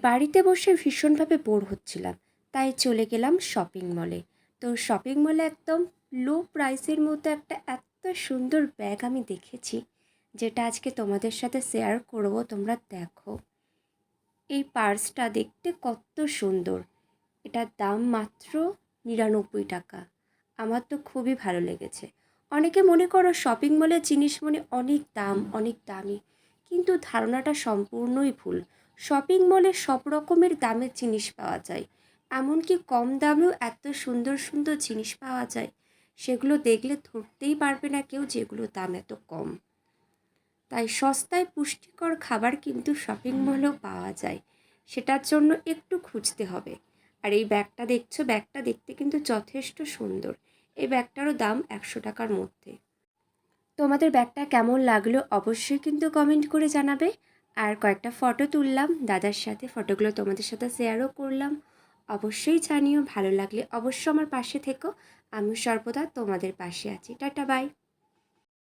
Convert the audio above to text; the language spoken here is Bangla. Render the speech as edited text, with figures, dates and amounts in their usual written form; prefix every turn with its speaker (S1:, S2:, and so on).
S1: বাড়িতে বসে ভীষণভাবে বোর হচ্ছিলাম, তাই চলে গেলাম শপিং মলে। তো শপিং মলে একদম লো প্রাইসের মধ্যে একটা এত সুন্দর ব্যাগ আমি দেখেছি, যেটা আজকে তোমাদের সাথে শেয়ার করব। তোমরা দেখো, এই পার্সটা দেখতে কত সুন্দর। এটার দাম মাত্র 99 টাকা। আমার তো খুবই ভালো লেগেছে। অনেকে মনে করো শপিং মলের জিনিস মানে অনেক দাম, অনেক দামি, কিন্তু ধারণাটা সম্পূর্ণই ভুল। শপিং মলে সব রকমের দামের জিনিস পাওয়া যায়, এমনকি কম দামেও এত সুন্দর সুন্দর জিনিস পাওয়া যায়, সেগুলো দেখলে ধরতেই পারবে না কেউ যেগুলো দাম এত কম। তাই সস্তায় পুষ্টিকর খাবার কিন্তু শপিং মলেও পাওয়া যায়, সেটার জন্য একটু খুঁজতে হবে। আর এই ব্যাগটা দেখছো, ব্যাগটা দেখতে কিন্তু যথেষ্ট সুন্দর। এই ব্যাগটারও দাম 100 টাকার মধ্যে। তোমাদের ব্যাগটা কেমন লাগলো অবশ্যই কিন্তু কমেন্ট করে জানাবে। আর কয়েকটা ফটো তুললাম দাদার সাথে, ফটোগুলো তোমাদের সাথে শেয়ারও করলাম। অবশ্যই জানিও, ভালো লাগলে অবশ্যই আমার পাশে থেকো। আমি সর্বদা তোমাদের পাশে আছি। Tata, by.